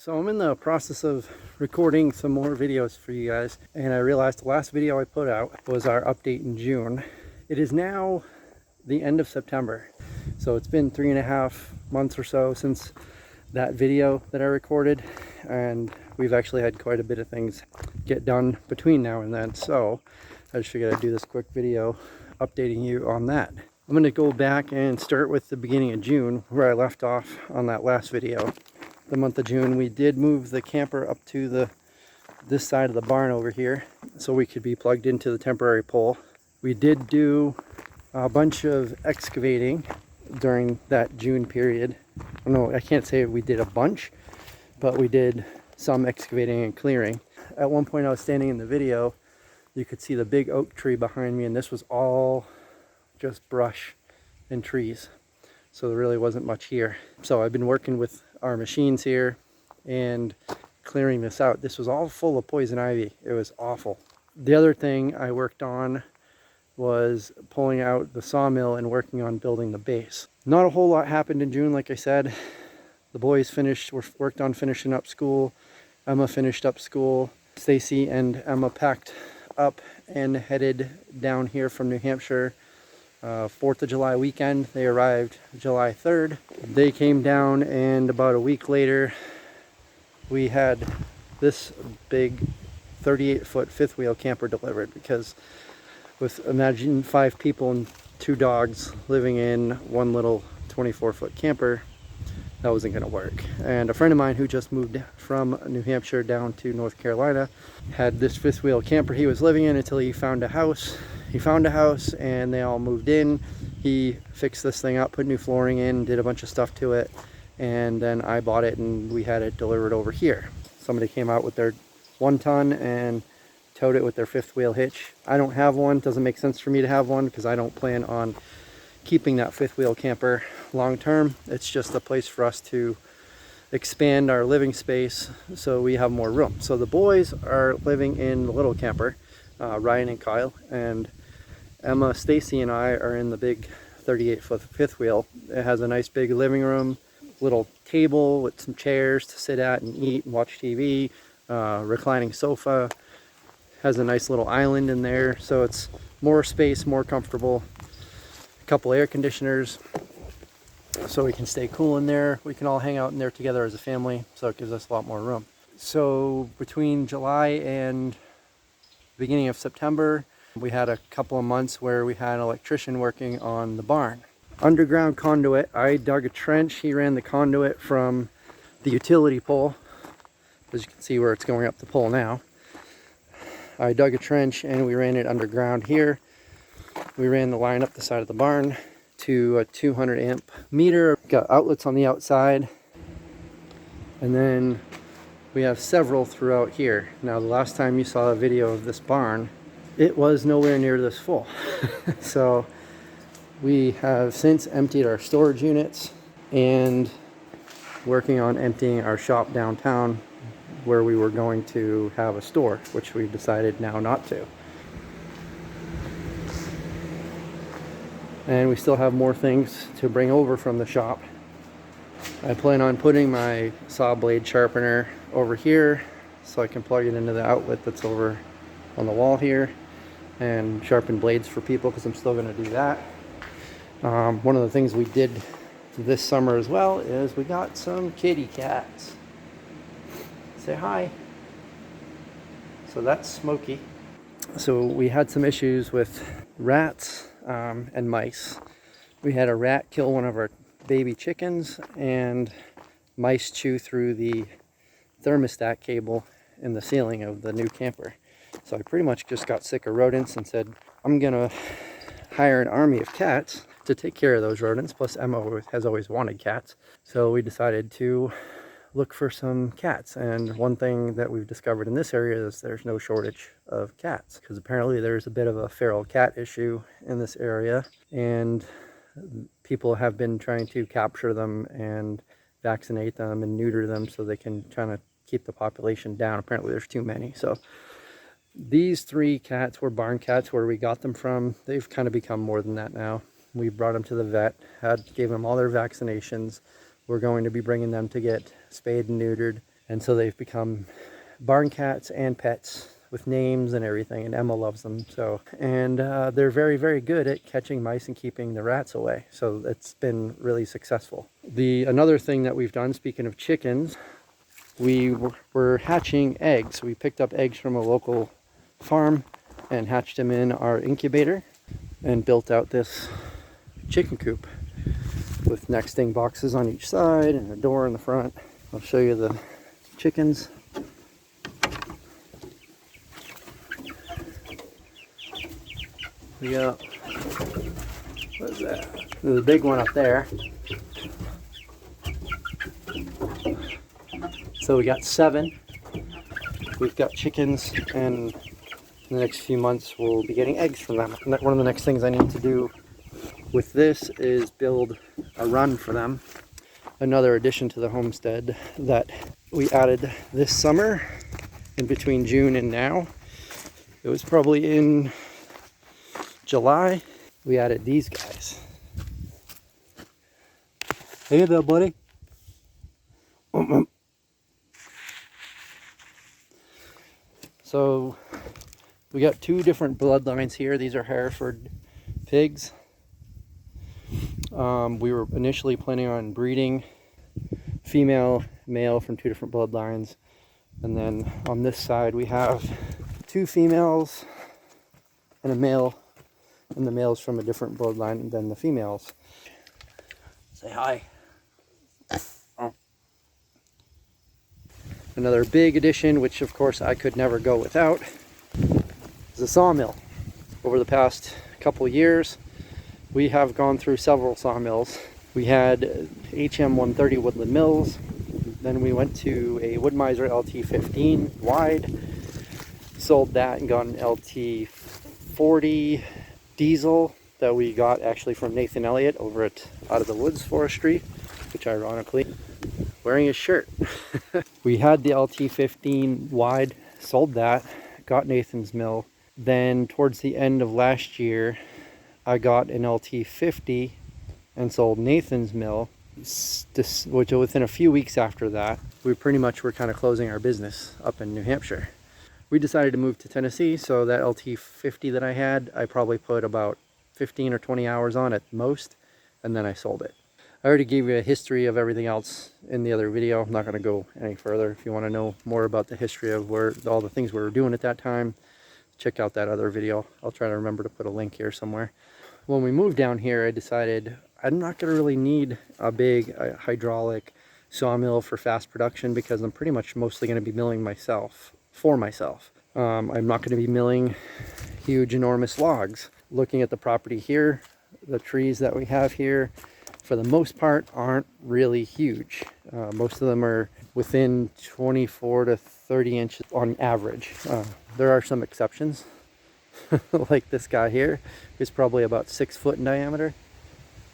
So I'm in the process of recording some more videos for you guys, and I realized the last video I put out was our update in June. It is now the end of September, so it's been 3.5 months or so since that video that I recorded, and we've actually had quite a bit of things get done between now and then, so I just figured I'd do this quick video updating you on that. I'm going to go back and start with the beginning of June where I left off on that last video. The month of June, we did move the camper up to this side of the barn over here so we could be plugged into the temporary pole. We did do a bunch of excavating during that June period. No, I can't say we did a bunch, but we did some excavating and clearing. At one point I was standing in the video, you could see the big oak tree behind me, and this was all just brush and trees. So there really wasn't much here. So I've been working with our machines here and clearing this out. This was all full of poison ivy. It was awful. The other thing I worked on was pulling out the sawmill and working on building the base. Not a whole lot happened in June, like I said. The boys worked on finishing up school. Emma finished up school. Stacy and Emma packed up and headed down here from New Hampshire. 4th of July weekend. They arrived July 3rd. They came down, and about a week later we had this big 38-foot fifth wheel camper delivered, because imagine 5 people and 2 dogs living in one little 24-foot camper, that wasn't going to work. And a friend of mine who just moved from New Hampshire down to North Carolina had this fifth wheel camper he was living in until he found a house. He found a house and they all moved in. He fixed this thing up, put new flooring in, did a bunch of stuff to it, and then I bought it and we had it delivered over here. Somebody came out with their 1-ton and towed it with their fifth wheel hitch. I don't have one. Doesn't make sense for me to have one because I don't plan on keeping that fifth wheel camper long term. It's just a place for us to expand our living space so we have more room. So the boys are living in the little camper, Ryan and Kyle, and Emma, Stacy, and I are in the big 38-foot fifth wheel. It has a nice big living room, little table with some chairs to sit at and eat and watch TV, reclining sofa, has a nice little island in there, so it's more space, more comfortable. A couple air conditioners so we can stay cool in there. We can all hang out in there together as a family, so it gives us a lot more room. So between July and beginning of September, we had a couple of months where we had an electrician working on the barn. Underground conduit, I dug a trench. He ran the conduit from the utility pole, as you can see where it's going up the pole now. I dug a trench and we ran it underground here. We ran the line up the side of the barn to a 200 amp meter. Got outlets on the outside, and then we have several throughout here. Now the last time you saw a video of this barn, it was nowhere near this full. So we have since emptied our storage units and working on emptying our shop downtown where we were going to have a store, which we decided now not to. And we still have more things to bring over from the shop. I plan on putting my saw blade sharpener over here so I can plug it into the outlet that's over on the wall here and sharpen blades for people, because I'm still going to do that. One of the things we did this summer as well is we got some kitty cats. Say hi. So that's Smokey. So we had some issues with rats and mice. We had a rat kill one of our baby chickens, and mice chew through the thermostat cable in the ceiling of the new camper. So I pretty much just got sick of rodents and said, I'm gonna hire an army of cats to take care of those rodents. Plus Emma has always wanted cats. So we decided to look for some cats. And one thing that we've discovered in this area is there's no shortage of cats, because apparently there's a bit of a feral cat issue in this area, and people have been trying to capture them and vaccinate them and neuter them so they can kind of keep the population down. Apparently there's too many. So these 3 cats were barn cats where we got them from. They've kind of become more than that now. We brought them to the vet, gave them all their vaccinations. We're going to be bringing them to get spayed and neutered And so they've become barn cats and pets with names and everything, and Emma loves them. So, and they're very, very good at catching mice and keeping the rats away. So it's been really successful. Another thing that we've done, speaking of chickens, we were hatching eggs. We picked up eggs from a local farm and hatched them in our incubator and built out this chicken coop with nesting boxes on each side and a door in the front. I'll show you the chickens. We got, what is that? There's a big one up there. So we got 7. We've got chickens, and in the next few months we'll be getting eggs from them. And one of the next things I need to do with this is build a run for them. Another addition to the homestead that we added this summer, in between June and now. It was probably in July. We added these guys. Hey there, buddy. So we got 2 different bloodlines here. These are Hereford Pigs. We were initially planning on breeding female, male from 2 different bloodlines. And then on this side we have 2 females and a male, and the males from a different bloodline than the females. Say hi. Oh. Another big addition, which of course I could never go without, is a sawmill. Over the past couple years, we have gone through several sawmills. We had HM 130 Woodland Mills, then we went to a Woodmiser LT15 wide, sold that and got an LT40 diesel that we got actually from Nathan Elliott over at Out of the Woods Forestry, which ironically, wearing his shirt. We had the LT15 wide, sold that, got Nathan's mill. Then towards the end of last year, I got an LT50 and sold Nathan's mill, which within a few weeks after that, we pretty much were kind of closing our business up in New Hampshire. We decided to move to Tennessee, so that LT50 that I had, I probably put about 15 or 20 hours on at most, and then I sold it. I already gave you a history of everything else in the other video. I'm not going to go any further. If you want to know more about the history of all the things we were doing at that time, check out that other video. I'll try to remember to put a link here somewhere. When we moved down here, I decided I'm not going to really need a big hydraulic sawmill for fast production, because I'm pretty much mostly going to be milling for myself. I'm not going to be milling huge, enormous logs. Looking at the property here, the trees that we have here, for the most part, aren't really huge. Most of them are within 24 to 30 inches on average. There are some exceptions, like this guy here is probably about 6 foot in diameter.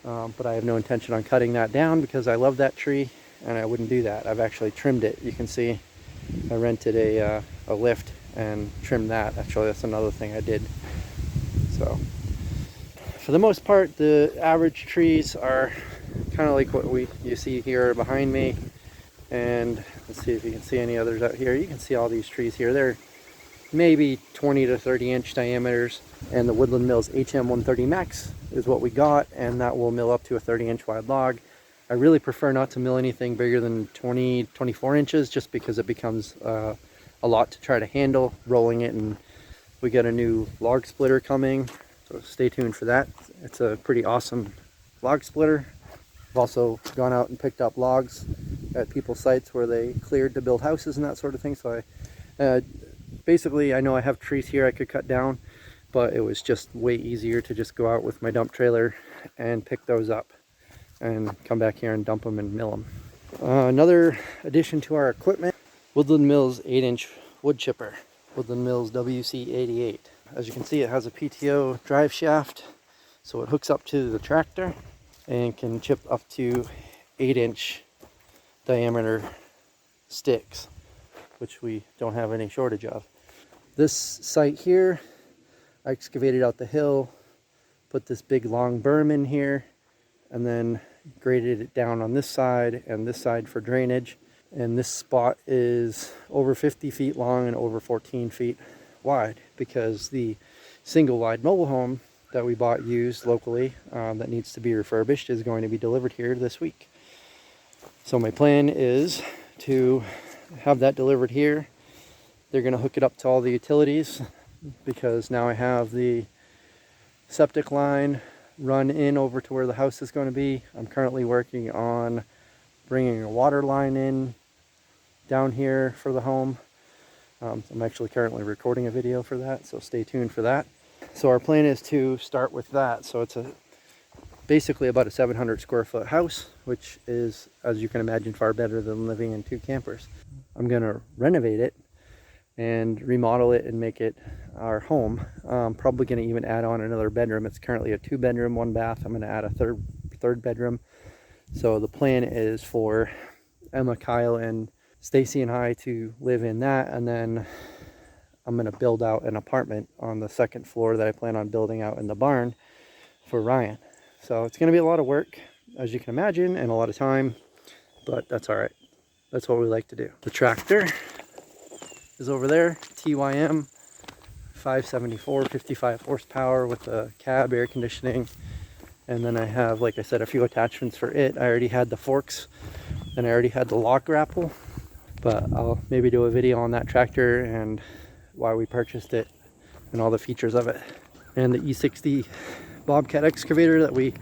But I have no intention on cutting that down because I love that tree and I wouldn't do that. I've actually trimmed it. You can see I rented a lift and trimmed that. Actually, that's another thing I did. So for the most part, the average trees are kind of like what you see here behind me. And let's see if you can see any others out here. You can see all these trees here. They're maybe 20 to 30 inch diameters. And the Woodland Mills HM 130 Max is what we got, and that will mill up to a 30 inch wide log. I really prefer not to mill anything bigger than 24 inches, just because it becomes a lot to try to handle rolling it. And we got a new log splitter coming, so stay tuned for that. It's a pretty awesome log splitter. I've also gone out and picked up logs at people's sites where they cleared to build houses and that sort of thing. So basically, I know I have trees here I could cut down, but it was just way easier to just go out with my dump trailer and pick those up and come back here and dump them and mill them. Another addition to our equipment, Woodland Mills 8-inch wood chipper, Woodland Mills WC88. As you can see, it has a PTO drive shaft, so it hooks up to the tractor and can chip up to 8-inch diameter sticks, which we don't have any shortage of. This site here, I excavated out the hill, put this big long berm in here, and then graded it down on this side and this side for drainage. And this spot is over 50 feet long and over 14 feet wide, because the single wide mobile home that we bought used locally that needs to be refurbished is going to be delivered here this week. So my plan is to have that delivered here. They're going to hook it up to all the utilities, because now I have the septic line run in over to where the house is going to be. I'm currently working on bringing a water line in down here for the home. I'm actually currently recording a video for that, so stay tuned for that. So our plan is to start with that. So it's basically about a 700 square foot house, which is, as you can imagine, far better than living in 2 campers. I'm going to renovate it and remodel it and make it our home. Probably going to even add on another bedroom. It's currently a 2-bedroom, 1 bath. I'm going to add a third bedroom. So the plan is for Emma, Kyle, and Stacy and I to live in that, and then I'm going to build out an apartment on the 2nd floor that I plan on building out in the barn for Ryan. So it's going to be a lot of work, as you can imagine, and a lot of time, but that's all right. That's what we like to do. The tractor is over there, TYM 574, 55 horsepower with a cab, air conditioning, and then I have, like I said, a few attachments for it. I already had the forks and I already had the lock grapple, but I'll maybe do a video on that tractor and why we purchased it and all the features of it. And the E60 Bobcat excavator that we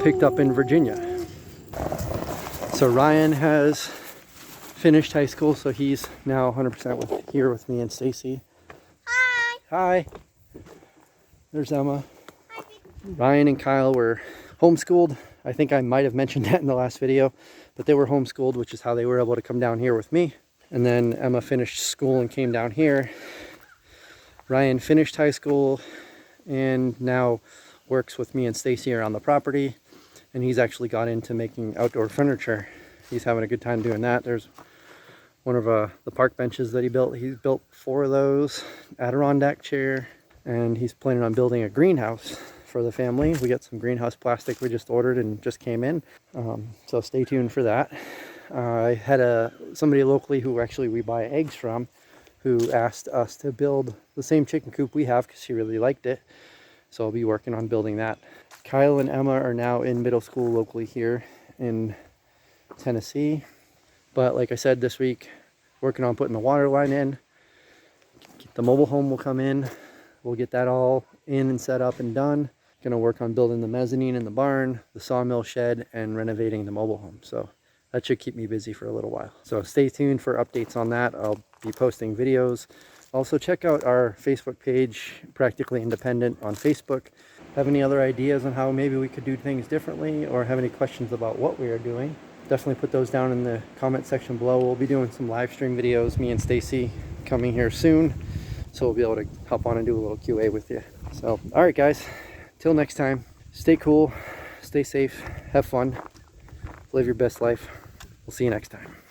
picked up in Virginia. So Ryan has finished high school, so he's now 100% here with me and Stacy. Hi. Hi. There's Emma. Hi. Ryan and Kyle were homeschooled. I think I might have mentioned that in the last video, but they were homeschooled, which is how they were able to come down here with me. And then Emma finished school and came down here. Ryan finished high school and now works with me and Stacy around the property, and he's actually got into making outdoor furniture. He's having a good time doing that. There's one of the park benches that he built. He's built 4 of those, Adirondack chair, and he's planning on building a greenhouse for the family. We got some greenhouse plastic we just ordered and just came in, so stay tuned for that. I had somebody locally who actually we buy eggs from, who asked us to build the same chicken coop we have because she really liked it. So I'll be working on building that. Kyle and Emma are now in middle school locally here in Tennessee. But like I said, this week, working on putting the water line in. The mobile home will come in. We'll get that all in and set up and done. Gonna work on building the mezzanine in the barn, the sawmill shed, and renovating the mobile home. So that should keep me busy for a little while. So stay tuned for updates on that. I'll be posting videos. Also check out our Facebook page, Practically Independent on Facebook. Have any other ideas on how maybe we could do things differently, or have any questions about what we are doing, definitely put those down in the comment section below. We'll be doing some live stream videos, me and Stacy, coming here soon. So we'll be able to hop on and do a little QA with you. So, all right guys, till next time, stay cool, stay safe, have fun, live your best life. We'll see you next time.